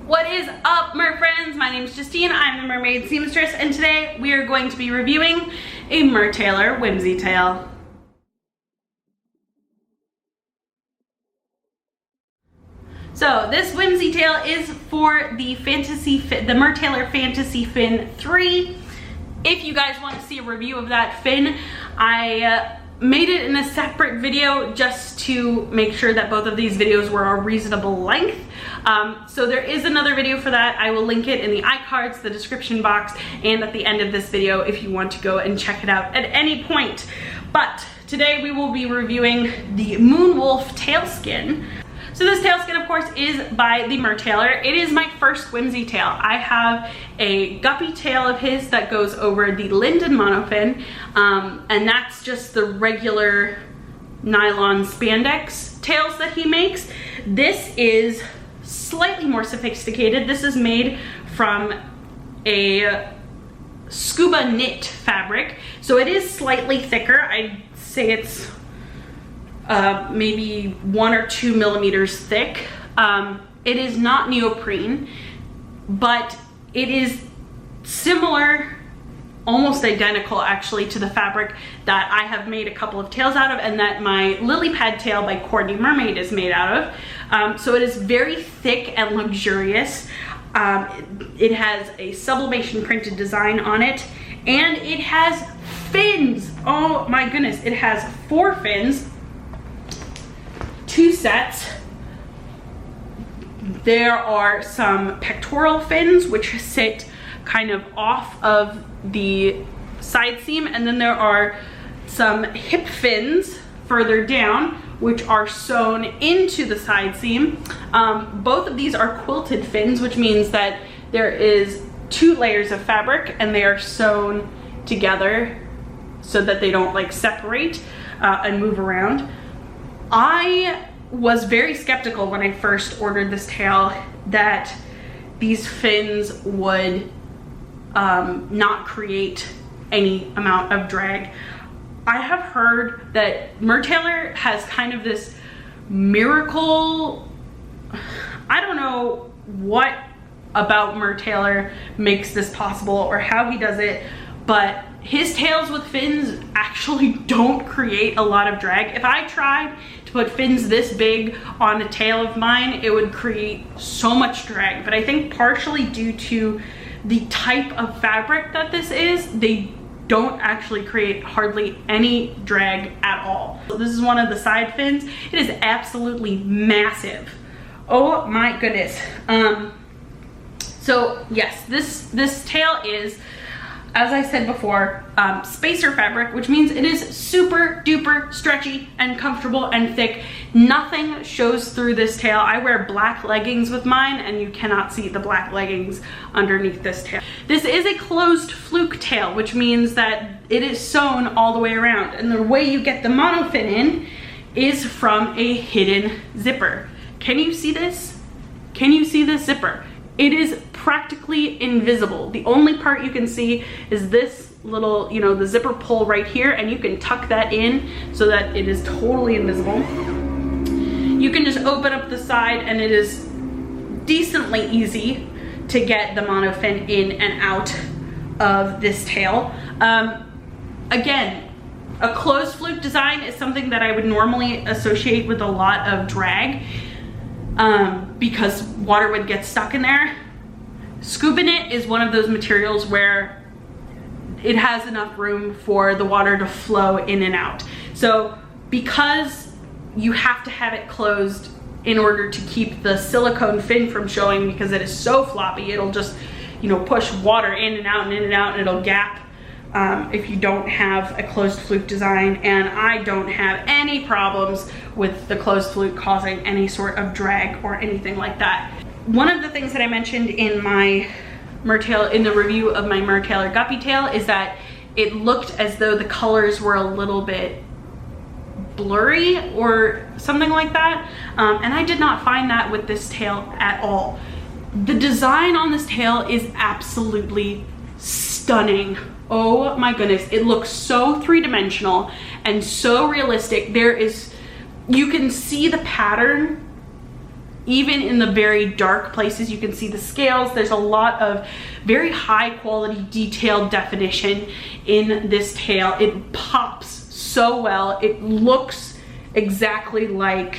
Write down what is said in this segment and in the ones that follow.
What is up, mer friends? My name is Justine. I'm the mermaid seamstress, and today we are going to be reviewing a Mertailor Whimsy tail. So this whimsy tail is for the Mertailor Fantasy Fin 3. If you guys want to see a review of that fin, I made it in a separate video just to make sure that both of these videos were a reasonable length. So there is another video for that. I will link it in the iCards, the description box, and at the end of this video if you want to go and check it out at any point. But today we will be reviewing the Moon Wolf tail skin. So this tail skin, of course, is by the Mertailor. It is my first whimsy tail. I have a guppy tail of his that goes over the Linden Monofin, and that's just the regular nylon spandex tails that he makes. This is slightly more sophisticated. This is made from a scuba knit fabric, so it is slightly thicker. I'd say it's maybe 1 or 2 millimeters thick. It is not neoprene, but it is similar, almost identical actually, to the fabric that I have made a couple of tails out of and that my lily pad tail by Courtney Mermaid is made out of. So it is very thick and luxurious. It has a sublimation printed design on it, and it has fins. Oh my goodness, it has 4 fins. 2 sets. There are some pectoral fins which sit kind of off of the side seam, and then there are some hip fins further down which are sewn into the side seam. Both of these are quilted fins, which means that there is 2 layers of fabric and they are sewn together so that they don't like separate and move around. I was very skeptical when I first ordered this tail that these fins would not create any amount of drag. I have heard that Mertailor has kind of this miracle, I don't know what about Mertailor makes this possible or how he does it, but his tails with fins actually don't create a lot of drag. If I tried to put fins this big on a tail of mine, it would create so much drag. But I think partially due to the type of fabric that this is, they don't actually create hardly any drag at all. So this is one of the side fins. It is absolutely massive. Oh my goodness. So yes, this tail is, as I said before, spacer fabric, which means it is super duper stretchy and comfortable and thick. Nothing shows through this tail. I wear black leggings with mine and you cannot see the black leggings underneath this tail. This is a closed fluke tail, which means that it is sewn all the way around. And the way you get the monofin in is from a hidden zipper. Can you see this? Can you see this zipper? It is practically invisible. The only part you can see is this little, you know, the zipper pull right here, and you can tuck that in so that it is totally invisible. You can just open up the side and it is decently easy to get the monofin in and out of this tail. Again, a closed fluke design is something that I would normally associate with a lot of drag, because water would get stuck in there. Scuba knit is one of those materials where it has enough room for the water to flow in and out. So because you have to have it closed in order to keep the silicone fin from showing, because it is so floppy, it'll just, you know, push water in and out and in and out, and it'll gap if you don't have a closed fluke design. And I don't have any problems with the closed fluke causing any sort of drag or anything like that. One of the things that I mentioned in my in the review of my Mertailor guppy tail is that it looked as though the colors were a little bit blurry or something like that, and I did not find that with this tail at all. The design on this tail is absolutely stunning. Oh my goodness, it looks so three-dimensional and so realistic. You can see the pattern even in the very dark places, you can see the scales. There's a lot of very high quality detailed definition in this tail. It pops so well. It looks exactly like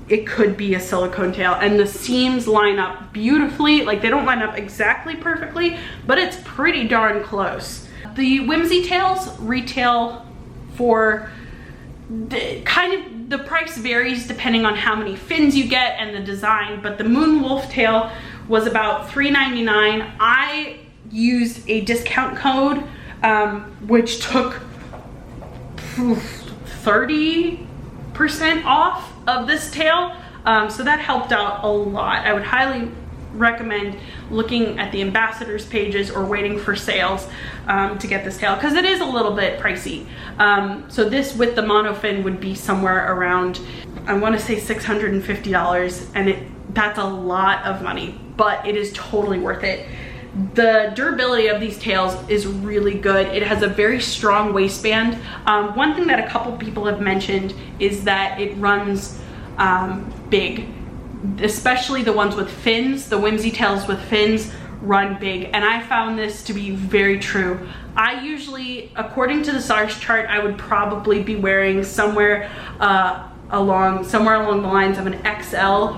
it could be a silicone tail, and the seams line up beautifully. Like, they don't line up exactly perfectly, but it's pretty darn close. The Whimsy tails retail for the price varies depending on how many fins you get and the design, but the Moon Wolf tail was about $3.99. I used a discount code which took 30% off of this tail, so that helped out a lot. I would highly recommend looking at the ambassadors pages or waiting for sales to get this tail, because it is a little bit pricey. So this with the monofin would be somewhere around, I want to say $650, and that's a lot of money, but it is totally worth it. The durability of these tails is really good. It has a very strong waistband. One thing that a couple people have mentioned is that it runs big, especially the ones with fins. The Whimsy tails with fins run big, and I found this to be very true. I usually, according to the size chart, I would probably be wearing somewhere along the lines of an XL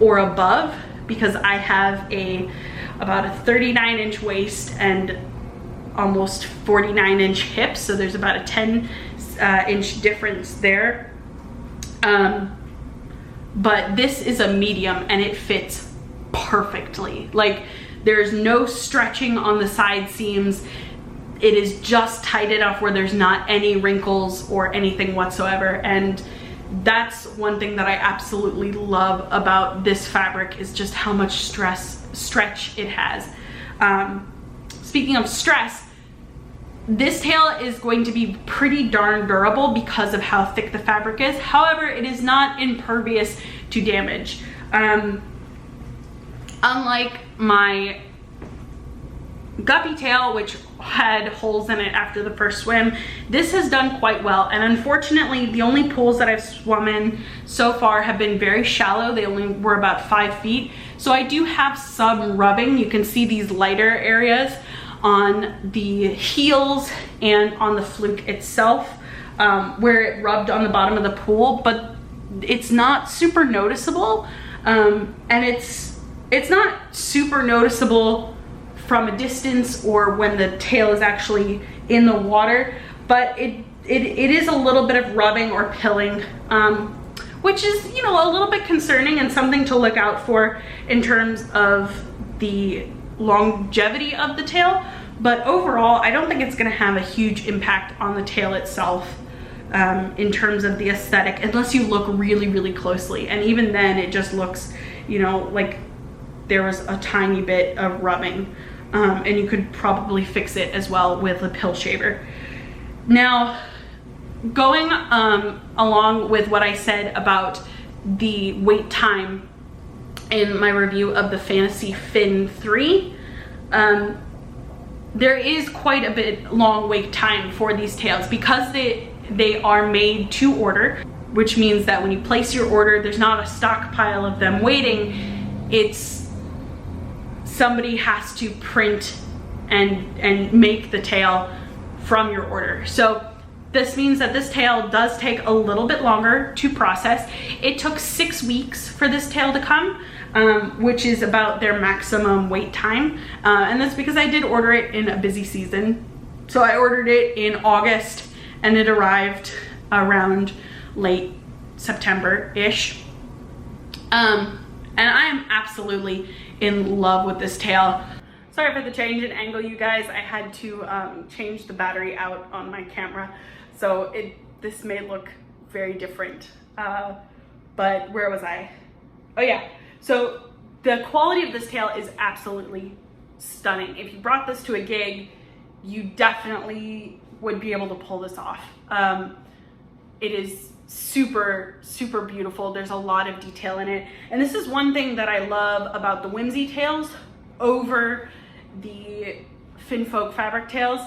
or above, because I have about a 39-inch waist and almost 49-inch hips, so there's about a 10-inch difference there. But this is a medium, and it fits perfectly. Like, there's no stretching on the side seams. It is just tight enough where there's not any wrinkles or anything whatsoever, and that's one thing that I absolutely love about this fabric, is just how much stretch it has. Speaking of stress, this tail is going to be pretty darn durable because of how thick the fabric is. However, it is not impervious to damage. Unlike my guppy tail, which had holes in it after the first swim, this has done quite well. And unfortunately, the only pools that I've swum in so far have been very shallow. They only were about 5 feet. So I do have some rubbing. You can see these lighter areas on the heels and on the fluke itself, where it rubbed on the bottom of the pool, but it's not super noticeable. And it's not super noticeable from a distance or when the tail is actually in the water, but it is a little bit of rubbing or pilling, which is, you know, a little bit concerning and something to look out for in terms of the longevity of the tail. But overall, I don't think it's going to have a huge impact on the tail itself in terms of the aesthetic, unless you look really, really closely. And even then, it just looks, you know, like there was a tiny bit of rubbing. And you could probably fix it as well with a pill shaver. Now, going along with what I said about the wait time in my review of the Fantasea Fin 3, there is quite a bit long wait time for these tails because they are made to order, which means that when you place your order, there's not a stockpile of them waiting. It's somebody has to print and make the tail from your order. So this means that this tail does take a little bit longer to process. It took 6 weeks for this tail to come, which is about their maximum wait time. And that's because I did order it in a busy season. So I ordered it in August and it arrived around late September-ish. And I am absolutely in love with this tail. Sorry for the change in angle, you guys. I had to change the battery out on my camera, so this may look very different. But where was I? Oh yeah, so the quality of this tail is absolutely stunning. If you brought this to a gig, you definitely would be able to pull this off. It is super, super beautiful. There's a lot of detail in it. And this is one thing that I love about the Whimsy tails over the Finfolk fabric tails.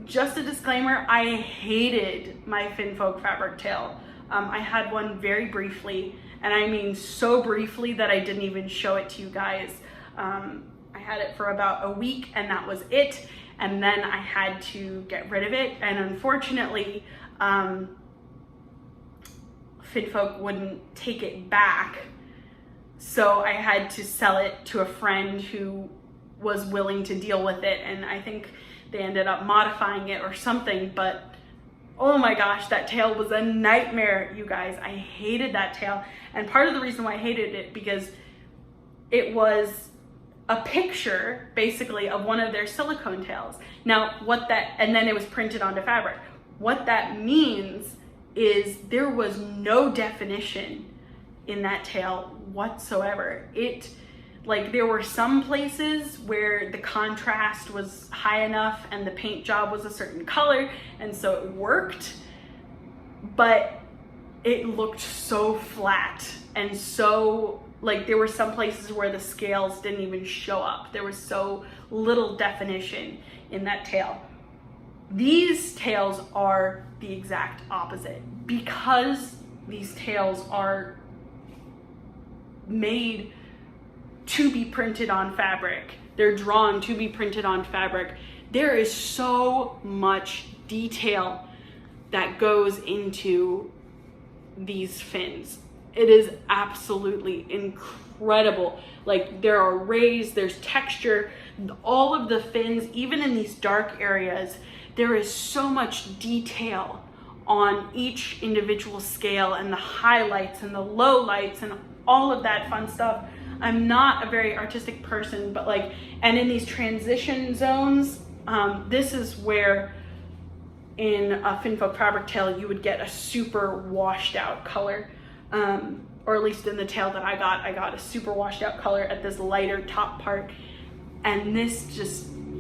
Just a disclaimer, I hated my Finfolk fabric tail. I had one very briefly, and I mean so briefly that I didn't even show it to you guys. I had it for about a week and that was it. And then I had to get rid of it. And unfortunately, Finfolk wouldn't take it back. So I had to sell it to a friend who was willing to deal with it. And I think they ended up modifying it or something, but oh my gosh, that tail was a nightmare, you guys. I hated that tail. And part of the reason why I hated it, because it was a picture basically of one of their silicone tails. Now and then it was printed onto fabric. What that means is there was no definition in that tail whatsoever. There were some places where the contrast was high enough and the paint job was a certain color, and so it worked, but it looked so flat and so, there were some places where the scales didn't even show up. There was so little definition in that tail. These tails are the exact opposite. Because these tails are made to be printed on fabric, they're drawn to be printed on fabric, there is so much detail that goes into these fins. It is absolutely incredible. There are rays, there's texture, all of the fins, even in these dark areas, there is so much detail on each individual scale, and the highlights and the lowlights and all of that fun stuff. I'm not a very artistic person, but and in these transition zones, this is where in a Finfolk fabric tail, you would get a super washed out color. Or at least in the tail that I got a super washed out color at this lighter top part. And this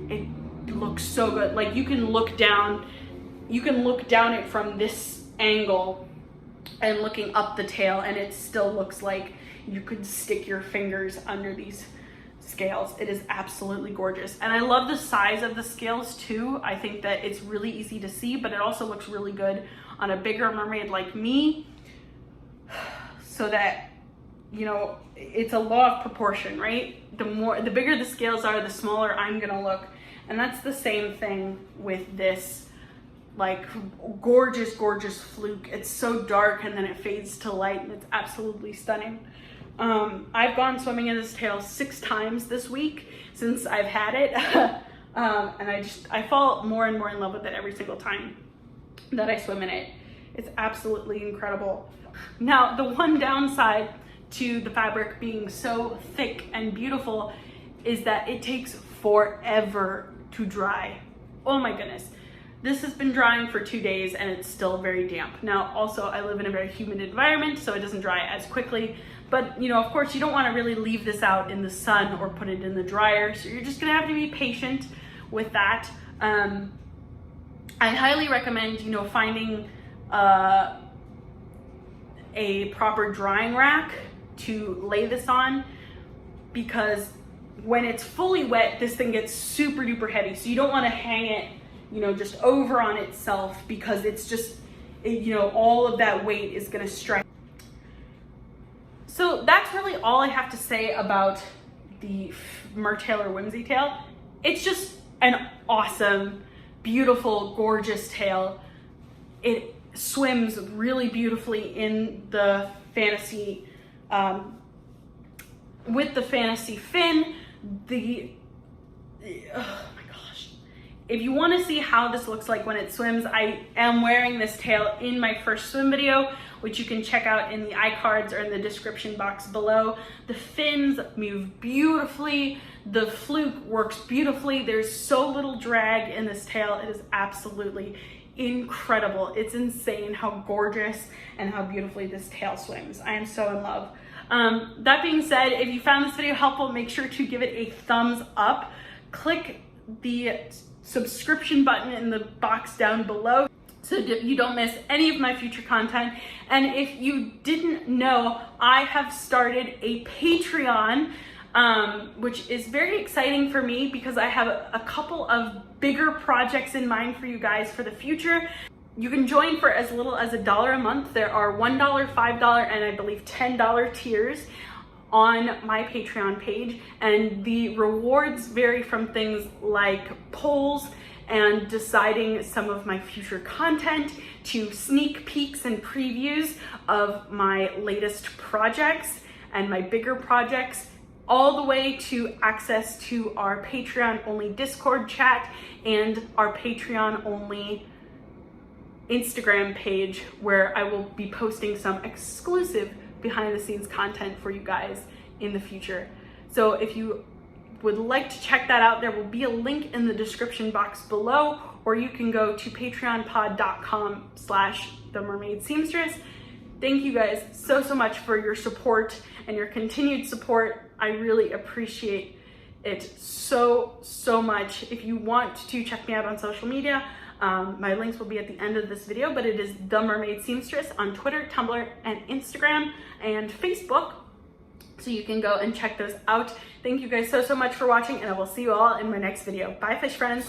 it looks so good. You can look down it from this angle and looking up the tail, and it still looks like you could stick your fingers under these scales. It is absolutely gorgeous. And I love the size of the scales too. I think that it's really easy to see, but it also looks really good on a bigger mermaid like me. So that, it's a law of proportion, right? The bigger the scales are, the smaller I'm gonna look. And that's the same thing with this, gorgeous, gorgeous fluke. It's so dark and then it fades to light, and it's absolutely stunning. I've gone swimming in this tail 6 times this week since I've had it. And I fall more and more in love with it every single time that I swim in it. It's absolutely incredible. Now, the one downside to the fabric being so thick and beautiful is that it takes forever to dry. Oh my goodness. This has been drying for 2 days and it's still very damp. Now, also, I live in a very humid environment, so it doesn't dry as quickly. But, of course, you don't want to really leave this out in the sun or put it in the dryer, so you're just gonna have to be patient with that. I highly recommend, finding a proper drying rack to lay this on, because when it's fully wet, this thing gets super duper heavy. So you don't want to hang it, just over on itself, because it's just, all of that weight is going to stretch. So that's really all I have to say about the Mertailor Whimsy tail. It's just an awesome, beautiful, gorgeous tail. It swims really beautifully in the Fantasea, with the Fantasea fin. Oh my gosh. If you want to see how this looks like when it swims, I am wearing this tail in my first swim video, which you can check out in the iCards or in the description box below. The fins move beautifully. The fluke works beautifully. There's so little drag in this tail. It is absolutely incredible. It's insane how gorgeous and how beautifully this tail swims. I am so in love. That being said, if you found this video helpful, make sure to give it a thumbs up. Click the subscription button in the box down below so you don't miss any of my future content. And if you didn't know, I have started a Patreon, which is very exciting for me because I have a couple of bigger projects in mind for you guys for the future. You can join for as little as $1 a month. There are $1, $5, and I believe $10 tiers on my Patreon page, and the rewards vary from things like polls and deciding some of my future content to sneak peeks and previews of my latest projects and my bigger projects, all the way to access to our Patreon only Discord chat and our Patreon only Instagram page, where I will be posting some exclusive behind the scenes content for you guys in the future. So if you would like to check that out, there will be a link in the description box below, or you can go to patreonpod.com/themermaidseamstress. Thank you guys so much for your support and your continued support. I really appreciate it so much. If you want to check me out on social media, my links will be at the end of this video, but it is The Mermaid Seamstress on Twitter, Tumblr, and Instagram, and Facebook. So you can go and check those out. Thank you guys so much for watching, and I will see you all in my next video. Bye, fish friends.